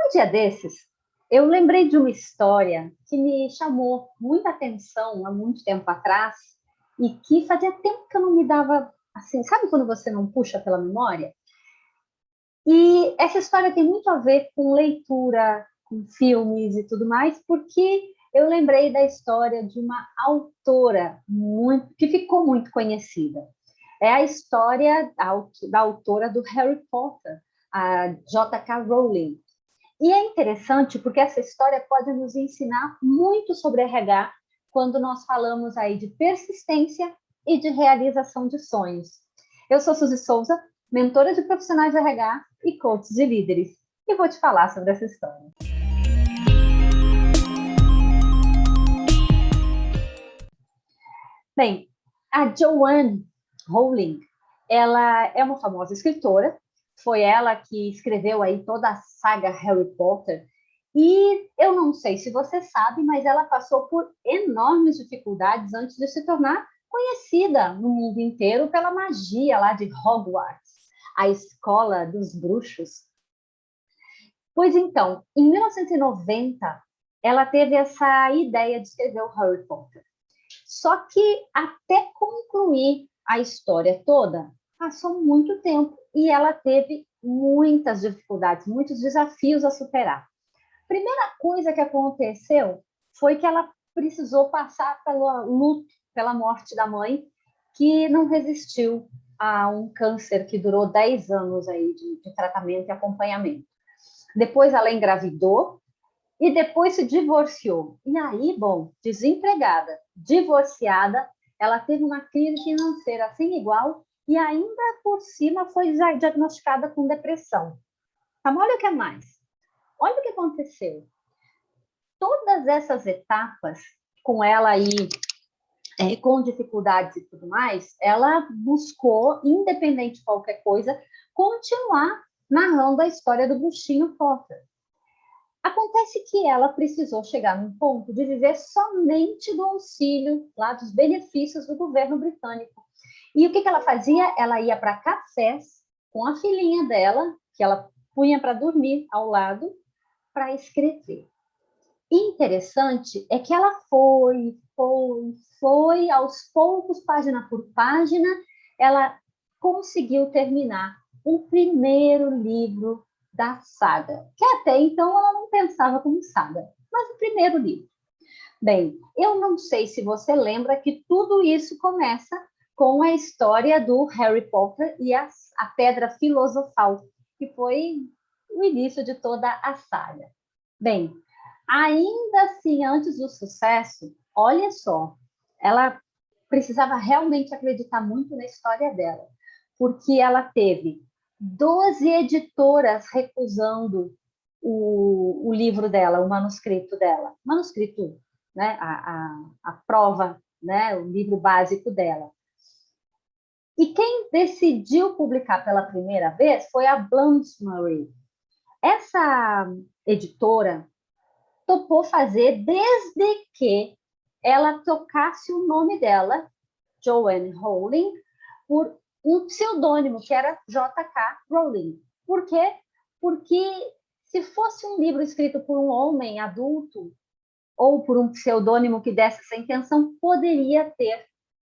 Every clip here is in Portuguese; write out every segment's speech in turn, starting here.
Um dia desses, eu lembrei de uma história que me chamou muita atenção há muito tempo atrás e que fazia tempo que eu não me dava assim, sabe quando você não puxa pela memória? E essa história tem muito a ver com leitura, com filmes e tudo mais, porque eu lembrei da história de uma autora que ficou muito conhecida. É a história da autora do Harry Potter, a J.K. Rowling. E é interessante porque essa história pode nos ensinar muito sobre RH quando nós falamos aí de persistência e de realização de sonhos. Eu sou Suzy Souza, mentora de profissionais de RH e coach de líderes, e vou te falar sobre essa história. Bem, a Joanne Rowling, ela é uma famosa escritora, foi ela que escreveu aí toda a saga Harry Potter, e eu não sei se você sabe, mas ela passou por enormes dificuldades antes de se tornar conhecida no mundo inteiro pela magia lá de Hogwarts, a escola dos bruxos. Pois então, em 1990, ela teve essa ideia de escrever o Harry Potter. Só que até concluir a história toda, passou muito tempo e ela teve muitas dificuldades, muitos desafios a superar. Primeira coisa que aconteceu foi que ela precisou passar pelo luto, pela morte da mãe, que não resistiu a um câncer que durou 10 anos aí de tratamento e acompanhamento. Depois ela engravidou e depois se divorciou. E aí, bom, desempregada, divorciada, ela teve uma crise financeira sem igual e ainda por cima foi diagnosticada com depressão. Então, olha o que é mais. Olha o que aconteceu. Todas essas etapas, com ela aí, com dificuldades e tudo mais, ela buscou, independente de qualquer coisa, continuar narrando a história do bruxinho Potter. Acontece que ela precisou chegar num ponto de viver somente do auxílio, lá dos benefícios do governo britânico. E o que ela fazia? Ela ia para cafés com a filhinha dela, que ela punha para dormir ao lado, para escrever. Interessante é que ela foi, aos poucos, página por página, ela conseguiu terminar o primeiro livro da saga, que até então ela não pensava como saga, mas o primeiro livro. Bem, eu não sei se você lembra que tudo isso começa com a história do Harry Potter e a Pedra Filosofal, que foi o início de toda a saga. Bem, ainda assim, antes do sucesso, olha só, ela precisava realmente acreditar muito na história dela, porque ela teve 12 editoras recusando o livro dela, o manuscrito dela. Manuscrito, né? A prova, né? O livro básico dela. E quem decidiu publicar pela primeira vez foi a Bloomsbury. Essa editora topou fazer desde que ela trocasse o nome dela, Joanne Rowling, por um pseudônimo, que era J.K. Rowling. Por quê? Porque se fosse um livro escrito por um homem adulto ou por um pseudônimo que desse essa intenção, poderia ter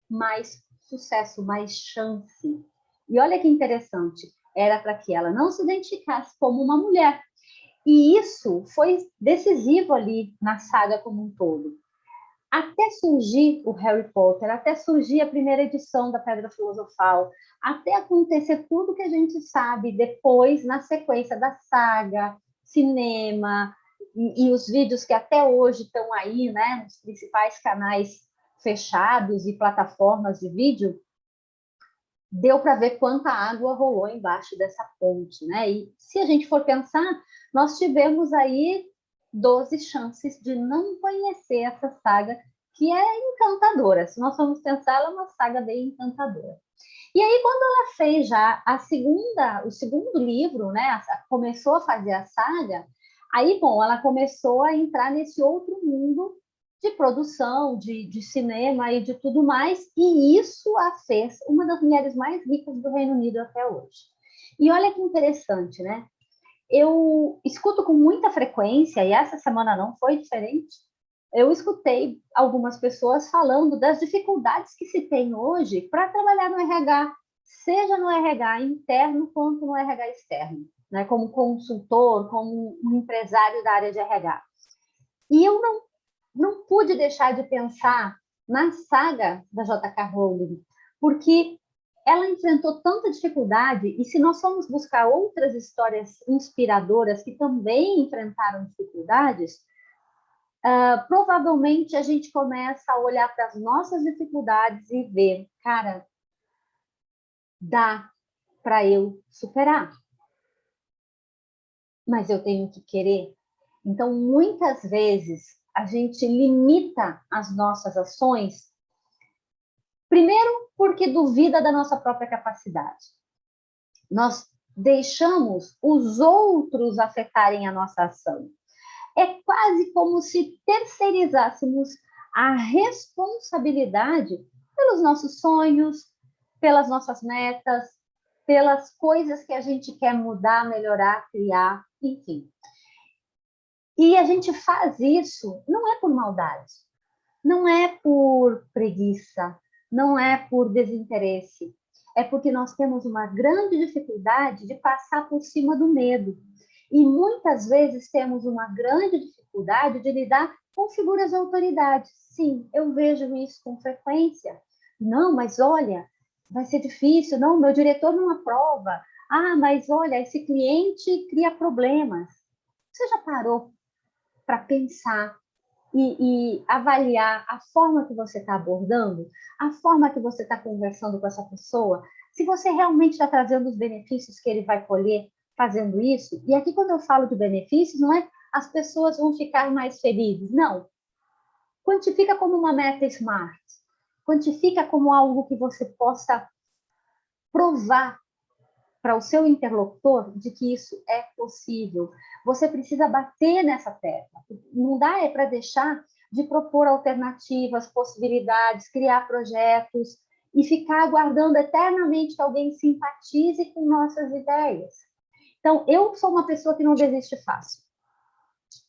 mais sucesso, mais chance. E olha que interessante, era para que ela não se identificasse como uma mulher. E isso foi decisivo ali na saga como um todo. Até surgir o Harry Potter, até surgir a primeira edição da Pedra Filosofal, até acontecer tudo que a gente sabe depois, na sequência da saga, cinema, e os vídeos que até hoje estão aí, né, nos principais canais fechados e plataformas de vídeo, deu para ver quanta água rolou embaixo dessa ponte, né? E se a gente for pensar, nós tivemos aí 12 chances de não conhecer essa saga, que é encantadora. Se nós formos pensar, ela é uma saga bem encantadora. E aí, quando ela fez já o segundo livro, né? Começou a fazer a saga, aí, bom, ela começou a entrar nesse outro mundo de produção, de cinema e de tudo mais, e isso a fez uma das mulheres mais ricas do Reino Unido até hoje. E olha que interessante, né? eu escuto com muita frequência, e essa semana não foi diferente, eu escutei algumas pessoas falando das dificuldades que se tem hoje para trabalhar no RH, seja no RH interno quanto no RH externo, né? Como consultor, como um empresário da área de RH. E eu não pude deixar de pensar na saga da JK Rowling, porque ela enfrentou tanta dificuldade, e se nós formos buscar outras histórias inspiradoras que também enfrentaram dificuldades, provavelmente a gente começa a olhar para as nossas dificuldades e ver, cara, dá para eu superar, mas eu tenho que querer. Então, muitas vezes, a gente limita as nossas ações, primeiro porque duvida da nossa própria capacidade. Nós deixamos os outros afetarem a nossa ação. É quase como se terceirizássemos a responsabilidade pelos nossos sonhos, pelas nossas metas, pelas coisas que a gente quer mudar, melhorar, criar, enfim. E a gente faz isso não é por maldade, não é por preguiça, não é por desinteresse, é porque nós temos uma grande dificuldade de passar por cima do medo. E muitas vezes temos uma grande dificuldade de lidar com figuras de autoridade. Sim, eu vejo isso com frequência. Não, mas olha, vai ser difícil. Não, meu diretor não aprova. Ah, mas olha, esse cliente cria problemas. Você já parou para pensar e avaliar a forma que você está abordando, a forma que você está conversando com essa pessoa, se você realmente está trazendo os benefícios que ele vai colher fazendo isso? E aqui, quando eu falo de benefícios, não é as pessoas vão ficar mais felizes, não. Quantifica como uma meta SMART, quantifica como algo que você possa provar para o seu interlocutor de que isso é possível. Você precisa bater nessa tecla. Não dá para deixar de propor alternativas, possibilidades, criar projetos e ficar aguardando eternamente que alguém simpatize com nossas ideias. Então, eu sou uma pessoa que não desiste fácil.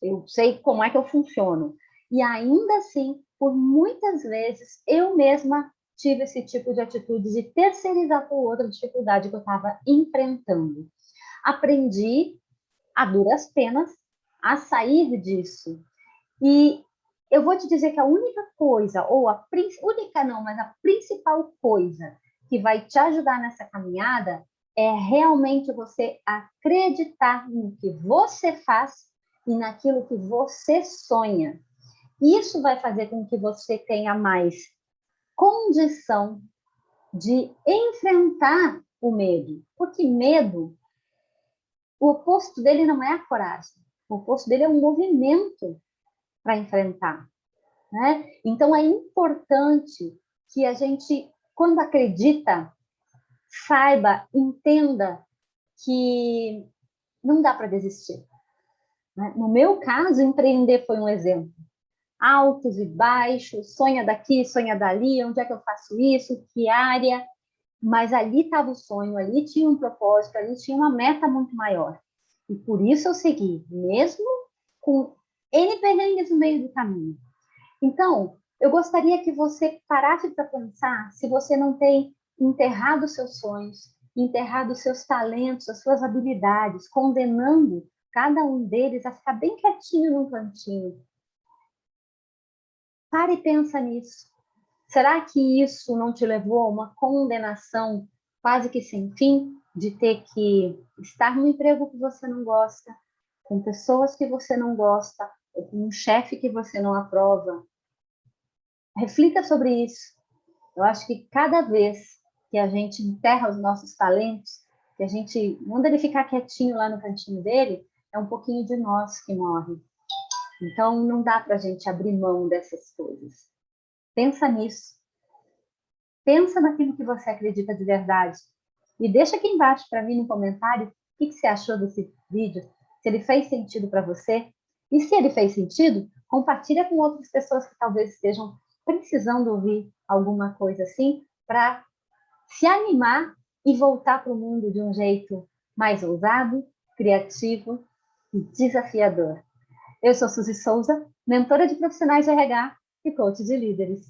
Eu sei como é que eu funciono. E ainda assim, por muitas vezes, eu mesma tive esse tipo de atitude de terceirizar por outra dificuldade que eu estava enfrentando. Aprendi, a duras penas, a sair disso. E eu vou te dizer que a única coisa, ou a única não, mas a principal coisa que vai te ajudar nessa caminhada é realmente você acreditar no que você faz e naquilo que você sonha. Isso vai fazer com que você tenha mais condição de enfrentar o medo, porque medo, o oposto dele não é a coragem, o oposto dele é um movimento para enfrentar, né? Então é importante que a gente, quando acredita, saiba, entenda que não dá para desistir, né? No meu caso, empreender foi um exemplo. Altos e baixos, sonha daqui, sonha dali, onde é que eu faço isso, que área, mas ali estava o sonho, ali tinha um propósito, ali tinha uma meta muito maior. E por isso eu segui, mesmo com N perrengues no meio do caminho. Então, eu gostaria que você parasse para pensar se você não tem enterrado seus sonhos, enterrado seus talentos, as suas habilidades, condenando cada um deles a ficar bem quietinho num cantinho. Pare e pensa nisso. Será que isso não te levou a uma condenação quase que sem fim de ter que estar no emprego que você não gosta, com pessoas que você não gosta, ou com um chefe que você não aprova? Reflita sobre isso. Eu acho que cada vez que a gente enterra os nossos talentos, que a gente manda ele ficar quietinho lá no cantinho dele, é um pouquinho de nós que morre. Então, não dá para a gente abrir mão dessas coisas. Pensa nisso. Pensa naquilo que você acredita de verdade. E deixa aqui embaixo para mim no comentário o que você achou desse vídeo, se ele fez sentido para você. E se ele fez sentido, compartilha com outras pessoas que talvez estejam precisando ouvir alguma coisa assim, para se animar e voltar para o mundo de um jeito mais ousado, criativo e desafiador. Eu sou Suzy Souza, mentora de profissionais de RH e coach de líderes.